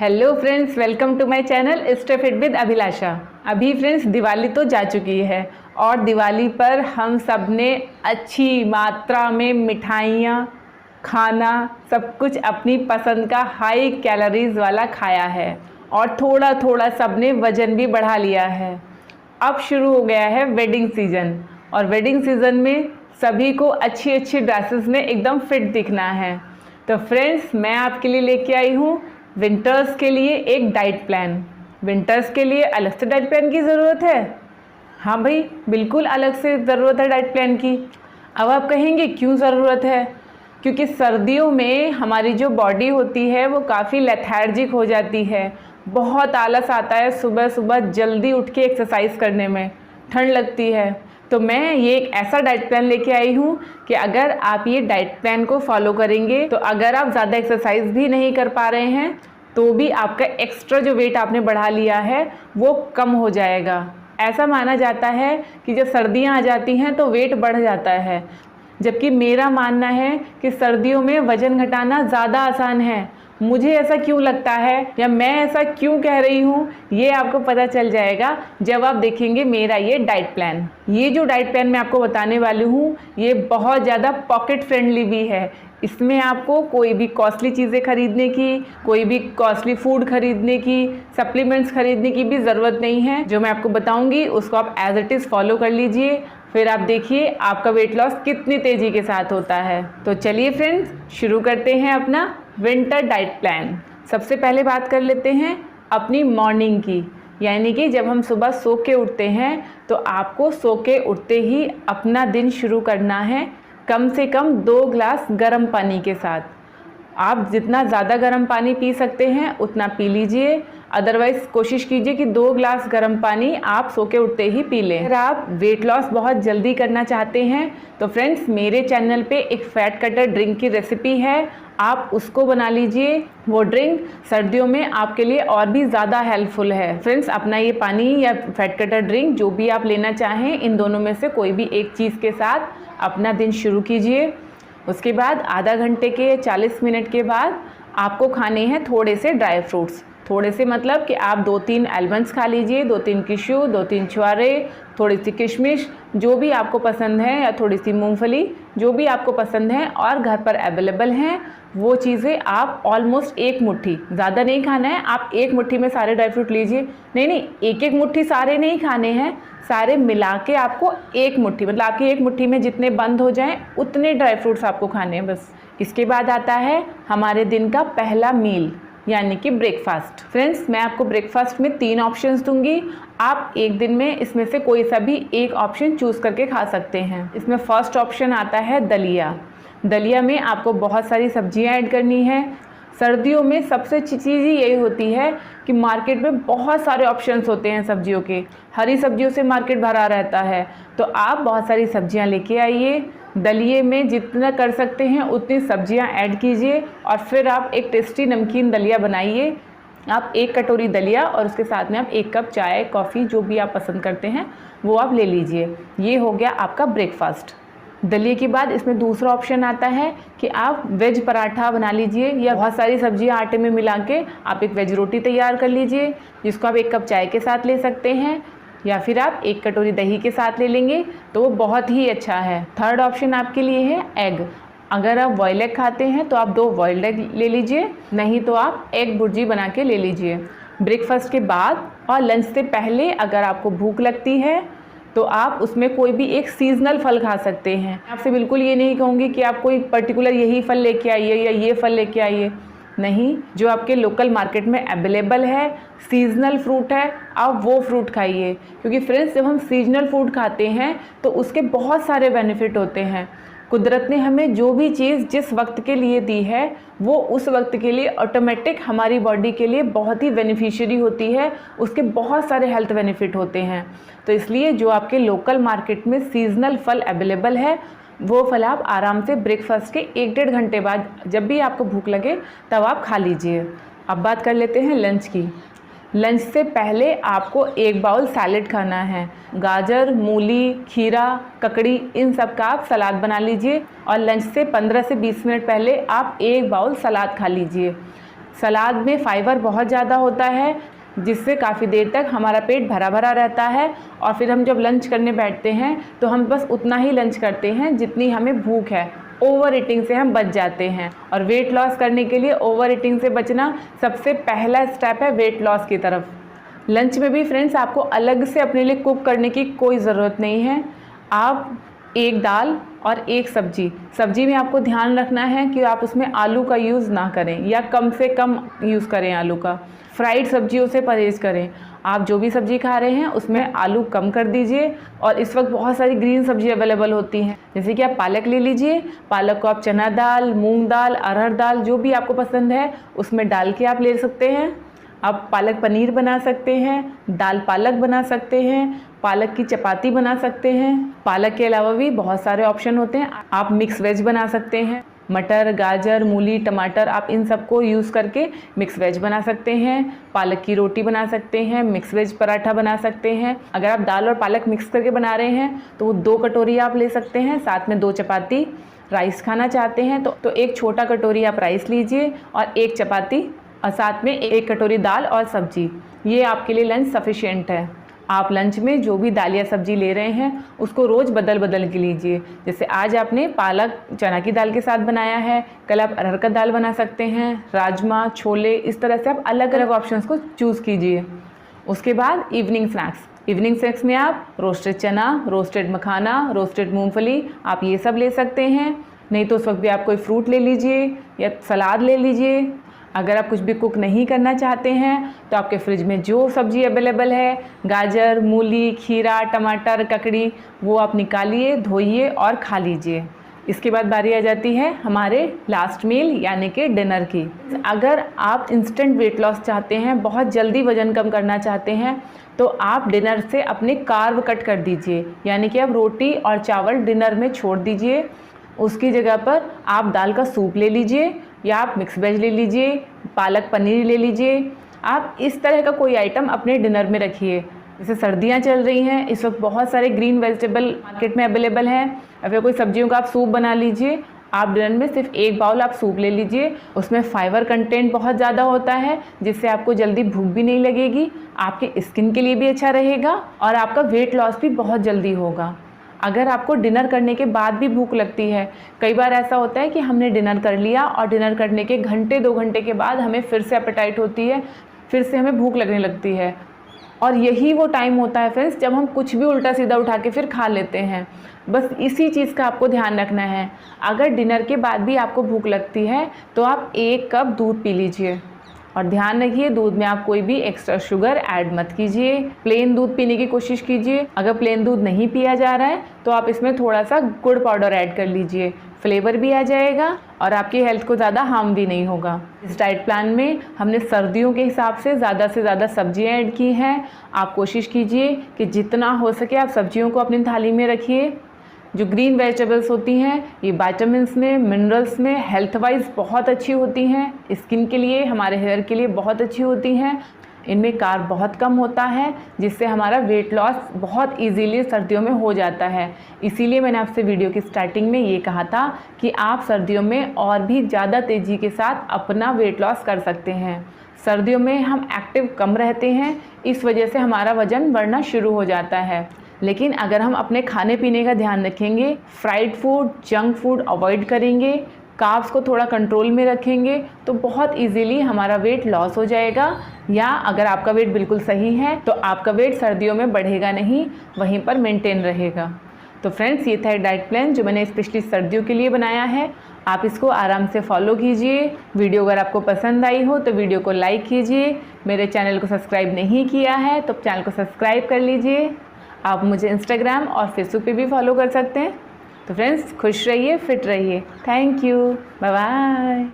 Hello friends, welcome to my channel stay fit with Abhilasha. अभी friends Diwali तो जा चुकी है और दिवाली पर हम सब ने अच्छी मात्रा में मिठाइयाँ, खाना, सब कुछ अपनी पसंद का हाई कैलोरीज वाला खाया है और थोड़ा थोड़ा सब ने वज़न भी बढ़ा लिया है। अब शुरू हो गया है वेडिंग सीज़न और वेडिंग सीज़न में सभी को अच्छी अच्छी ड्रेसेस में एकदम फिट दिखना है। तो फ्रेंड्स, मैं आपके लिए लेके आई हूँ विंटर्स के लिए एक डाइट प्लान। विंटर्स के लिए अलग से डाइट प्लान की ज़रूरत है? हाँ भाई, बिल्कुल अलग से ज़रूरत है डाइट प्लान की। अब आप कहेंगे क्यों ज़रूरत है? क्योंकि सर्दियों में हमारी जो बॉडी होती है वो काफ़ी लेथार्जिक हो जाती है, बहुत आलस आता है सुबह सुबह जल्दी उठ के एक्सरसाइज करने में, ठंड लगती है। तो मैं ये एक ऐसा डाइट प्लान लेके आई हूँ कि अगर आप ये डाइट प्लान को फॉलो करेंगे तो अगर आप ज़्यादा एक्सरसाइज भी नहीं कर पा रहे हैं तो भी आपका एक्स्ट्रा जो वेट आपने बढ़ा लिया है वो कम हो जाएगा। ऐसा माना जाता है कि जब सर्दियाँ आ जाती हैं तो वेट बढ़ जाता है, जबकि मेरा मानना है कि सर्दियों में वज़न घटाना ज़्यादा आसान है। मुझे ऐसा क्यों लगता है या मैं ऐसा क्यों कह रही हूँ, ये आपको पता चल जाएगा जब आप देखेंगे मेरा ये डाइट प्लान। ये जो डाइट प्लान मैं आपको बताने वाली हूँ ये बहुत ज़्यादा पॉकेट फ्रेंडली भी है। इसमें आपको कोई भी कॉस्टली चीज़ें खरीदने की, कोई भी कॉस्टली फूड खरीदने की, सप्लीमेंट्स खरीदने की भी ज़रूरत नहीं है। जो मैं आपको बताऊँगी उसको आप एज इट इज़ फॉलो कर लीजिए, फिर आप देखिए आपका वेट लॉस कितनी तेज़ी के साथ होता है। तो चलिए फ्रेंड्स, शुरू करते हैं अपना विंटर डाइट प्लान। सबसे पहले बात कर लेते हैं अपनी मॉर्निंग की, यानी कि जब हम सुबह सो के उठते हैं तो आपको सो के उठते ही अपना दिन शुरू करना है कम से कम 2 ग्लास गर्म पानी के साथ। आप जितना ज़्यादा गर्म पानी पी सकते हैं उतना पी लीजिए, अदरवाइज़ कोशिश कीजिए कि 2 ग्लास गर्म पानी आप सो के उठते ही पी लें। अगर आप वेट लॉस बहुत जल्दी करना चाहते हैं तो फ्रेंड्स मेरे चैनल पे एक फैट कटर ड्रिंक की रेसिपी है, आप उसको बना लीजिए। वो ड्रिंक सर्दियों में आपके लिए और भी ज़्यादा हेल्पफुल है। फ्रेंड्स, अपना ये पानी या फैट कटर ड्रिंक जो भी आप लेना चाहें, इन दोनों में से कोई भी एक चीज़ के साथ अपना दिन शुरू कीजिए। उसके बाद आधा घंटे के 40 मिनट के बाद आपको खाने हैं थोड़े से ड्राई फ्रूट्स। थोड़े से मतलब कि आप 2-3 आलमंड्स खा लीजिए, 2-3 किशु, 2-3 छुआरे, थोड़ी सी किशमिश, जो भी आपको पसंद है, या थोड़ी सी मूंगफली, जो भी आपको पसंद है और घर पर अवेलेबल हैं वो चीज़ें आप ऑलमोस्ट 1 मुट्ठी, ज़्यादा नहीं खाना है। आप 1 मुट्ठी में सारे ड्राई फ्रूट लीजिए। नहीं, 1-1 मुट्ठी सारे नहीं खाने हैं, सारे मिला के आपको 1 मुट्ठी, मतलब आपकी 1 मुट्ठी में जितने बंद हो जाएं उतने ड्राई फ्रूट्स आपको खाने हैं बस। इसके बाद आता है हमारे दिन का पहला मील, यानी कि ब्रेकफास्ट। फ्रेंड्स, मैं आपको ब्रेकफास्ट में 3 ऑप्शंस दूंगी, आप एक दिन में इसमें से कोई सा भी एक ऑप्शन चूज़ करके खा सकते हैं। इसमें फर्स्ट ऑप्शन आता है दलिया। दलिया में आपको बहुत सारी सब्जियां ऐड करनी है। सर्दियों में सबसे अच्छी चीज़ ही यही होती है कि मार्केट में बहुत सारे ऑप्शंस होते हैं सब्जियों के, हरी सब्जियों से मार्केट भरा रहता है। तो आप बहुत सारी सब्जियां लेके आइए, दलिए में जितना कर सकते हैं उतनी सब्जियां ऐड कीजिए और फिर आप एक टेस्टी नमकीन दलिया बनाइए। आप 1 कटोरी दलिया और उसके साथ में आप 1 कप चाय, कॉफ़ी, जो भी आप पसंद करते हैं वो आप ले लीजिए। ये हो गया आपका ब्रेकफास्ट। दलिए के बाद इसमें दूसरा ऑप्शन आता है कि आप वेज पराठा बना लीजिए, या बहुत सारी सब्जियां आटे में मिला के आप एक वेज रोटी तैयार कर लीजिए, जिसको आप 1 कप चाय के साथ ले सकते हैं, या फिर आप 1 कटोरी दही के साथ ले लेंगे तो वो बहुत ही अच्छा है। थर्ड ऑप्शन आपके लिए है एग। अगर आप बॉयल एग खाते हैं तो आप 2 बॉइल्ड एग ले लीजिए, नहीं तो आप एग भुर्जी बना के ले लीजिए। ब्रेकफास्ट के बाद और लंच से पहले अगर आपको भूख लगती है तो आप उसमें कोई भी एक सीजनल फल खा सकते हैं। आपसे बिल्कुल ये नहीं कहूँगी कि आप कोई पर्टिकुलर यही फल लेके आइए या ये फल लेके आइए, नहीं, जो आपके लोकल मार्केट में अवेलेबल है, सीजनल फ्रूट है, आप वो फ्रूट खाइए। क्योंकि फ्रेंड्स, जब हम सीजनल फूड खाते हैं तो उसके बहुत सारे बेनिफिट होते हैं। कुदरत ने हमें जो भी चीज़ जिस वक्त के लिए दी है वो उस वक्त के लिए ऑटोमेटिक हमारी बॉडी के लिए बहुत ही बेनिफिशियरी होती है, उसके बहुत सारे हेल्थ बेनिफिट होते हैं। तो इसलिए जो आपके लोकल मार्केट में सीजनल फल अवेलेबल है वो फल आप आराम से ब्रेकफास्ट के 1-1.5 घंटे बाद जब भी आपको भूख लगे तब आप खा लीजिए। अब बात कर लेते हैं लंच की। लंच से पहले आपको 1 बाउल सैलेड खाना है। गाजर, मूली, खीरा, ककड़ी, इन सब का आप सलाद बना लीजिए और लंच से 15 से 20 मिनट पहले आप 1 बाउल सलाद खा लीजिए। सलाद में फाइबर बहुत ज़्यादा होता है, जिससे काफ़ी देर तक हमारा पेट भरा भरा रहता है और फिर हम जब लंच करने बैठते हैं तो हम बस उतना ही लंच करते हैं जितनी हमें भूख है। ओवर ईटिंग से हम बच जाते हैं और वेट लॉस करने के लिए ओवर ईटिंग से बचना सबसे पहला स्टेप है वेट लॉस की तरफ। लंच में भी फ्रेंड्स आपको अलग से अपने लिए कुक करने की कोई ज़रूरत नहीं है। आप एक दाल और एक सब्जी में आपको ध्यान रखना है कि आप उसमें आलू का यूज़ ना करें या कम से कम यूज़ करें आलू का। फ्राइड सब्जियों से परहेज़ करें। आप जो भी सब्ज़ी खा रहे हैं उसमें आलू कम कर दीजिए। और इस वक्त बहुत सारी ग्रीन सब्ज़ी अवेलेबल होती हैं, जैसे कि आप पालक ले लीजिए। पालक को आप चना दाल, मूंग दाल, अरहर दाल, जो भी आपको पसंद है उसमें डाल के आप ले सकते हैं। आप पालक पनीर बना सकते हैं, दाल पालक बना सकते हैं, पालक की चपाती बना सकते हैं। पालक के अलावा भी बहुत सारे ऑप्शन होते हैं। आप मिक्स वेज बना सकते हैं। मटर, गाजर, मूली, टमाटर, आप इन सबको यूज़ करके मिक्स वेज बना सकते हैं। पालक की रोटी बना सकते हैं, मिक्स वेज पराठा बना सकते हैं। अगर आप दाल और पालक मिक्स करके बना रहे हैं तो वो 2 कटोरी आप ले सकते हैं, साथ में 2 चपाती। राइस खाना चाहते हैं तो एक छोटा कटोरी आप राइस लीजिए और 1 चपाती और साथ में 1 कटोरी दाल और सब्जी। ये आपके लिए लंच सफिशिएंट है। आप लंच में जो भी दाल या सब्जी ले रहे हैं उसको रोज़ बदल बदल के लीजिए। जैसे आज आपने पालक चना की दाल के साथ बनाया है, कल आप अरहर का दाल बना सकते हैं, राजमा, छोले, इस तरह से आप अलग अलग ऑप्शंस को चूज़ कीजिए। उसके बाद इवनिंग स्नैक्स में आप रोस्टेड चना, रोस्टेड मखाना, रोस्टेड मूंगफली, आप ये सब ले सकते हैं। नहीं तो उस वक्त भी आप कोई फ्रूट ले लीजिए या सलाद ले लीजिए। अगर आप कुछ भी कुक नहीं करना चाहते हैं तो आपके फ्रिज में जो सब्ज़ी अवेलेबल है, गाजर, मूली, खीरा, टमाटर, ककड़ी, वो आप निकालिए, धोइए और खा लीजिए। इसके बाद बारी आ जाती है हमारे लास्ट मील यानी कि डिनर की। अगर आप इंस्टेंट वेट लॉस चाहते हैं, बहुत जल्दी वज़न कम करना चाहते हैं, तो आप डिनर से अपने कार्ब कट कर दीजिए, यानी कि आप रोटी और चावल डिनर में छोड़ दीजिए। उसकी जगह पर आप दाल का सूप ले लीजिए या आप मिक्स वेज ले लीजिए, पालक पनीर ले लीजिए। आप इस तरह का कोई आइटम अपने डिनर में रखिए। जैसे सर्दियाँ चल रही हैं, इस वक्त बहुत सारे ग्रीन वेजिटेबल मार्केट में अवेलेबल हैं। या फिर कोई सब्जियों का आप सूप बना लीजिए। आप डिनर में सिर्फ 1 बाउल आप सूप ले लीजिए। उसमें फाइबर कंटेंट बहुत ज़्यादा होता है, जिससे आपको जल्दी भूख भी नहीं लगेगी, आपके स्किन के लिए भी अच्छा रहेगा और आपका वेट लॉस भी बहुत जल्दी होगा। अगर आपको डिनर करने के बाद भी भूख लगती है, कई बार ऐसा होता है कि हमने डिनर कर लिया और डिनर करने के घंटे 2 घंटे के बाद हमें फिर से एपेटाइट होती है, फिर से हमें भूख लगने लगती है। और यही वो टाइम होता है फ्रेंड्स जब हम कुछ भी उल्टा सीधा उठा के फिर खा लेते हैं। बस इसी चीज़ का आपको ध्यान रखना है। अगर डिनर के बाद भी आपको भूख लगती है तो आप 1 कप दूध पी लीजिए और ध्यान रखिए दूध में आप कोई भी एक्स्ट्रा शुगर ऐड मत कीजिए। प्लेन दूध पीने की कोशिश कीजिए। अगर प्लेन दूध नहीं पिया जा रहा है तो आप इसमें थोड़ा सा गुड़ पाउडर ऐड कर लीजिए, फ्लेवर भी आ जाएगा और आपकी हेल्थ को ज़्यादा हार्म भी नहीं होगा। इस डाइट प्लान में हमने सर्दियों के हिसाब से ज़्यादा सब्जियां ऐड की हैं। आप कोशिश कीजिए कि जितना हो सके आप सब्जियों को अपनी थाली में रखिए। जो ग्रीन वेजिटेबल्स होती हैं ये विटामिन्स में, मिनरल्स में, हेल्थ वाइज बहुत अच्छी होती हैं। स्किन के लिए, हमारे हेयर के लिए बहुत अच्छी होती हैं। इनमें कार्ब बहुत कम होता है, जिससे हमारा वेट लॉस बहुत इजीली सर्दियों में हो जाता है। इसीलिए मैंने आपसे वीडियो की स्टार्टिंग में ये कहा था कि आप सर्दियों में और भी ज़्यादा तेज़ी के साथ अपना वेट लॉस कर सकते हैं। सर्दियों में हम एक्टिव कम रहते हैं, इस वजह से हमारा वज़न बढ़ना शुरू हो जाता है। लेकिन अगर हम अपने खाने पीने का ध्यान रखेंगे, fried food, junk food avoid करेंगे, कार्ब्स को थोड़ा कंट्रोल में रखेंगे, तो बहुत इजीली हमारा वेट लॉस हो जाएगा। या अगर आपका वेट बिल्कुल सही है तो आपका वेट सर्दियों में बढ़ेगा नहीं, वहीं पर मेंटेन रहेगा। तो फ्रेंड्स, ये था डाइट प्लान जो मैंने स्पेशली सर्दियों के लिए बनाया है। आप इसको आराम से फॉलो कीजिए। वीडियो अगर आपको पसंद आई हो तो वीडियो को लाइक कीजिए। मेरे चैनल को सब्सक्राइब नहीं किया है तो चैनल को सब्सक्राइब कर लीजिए। आप मुझे इंस्टाग्राम और फेसबुक पे भी फॉलो कर सकते हैं। तो फ्रेंड्स, खुश रहिए, फिट रहिए। Thank you, bye bye.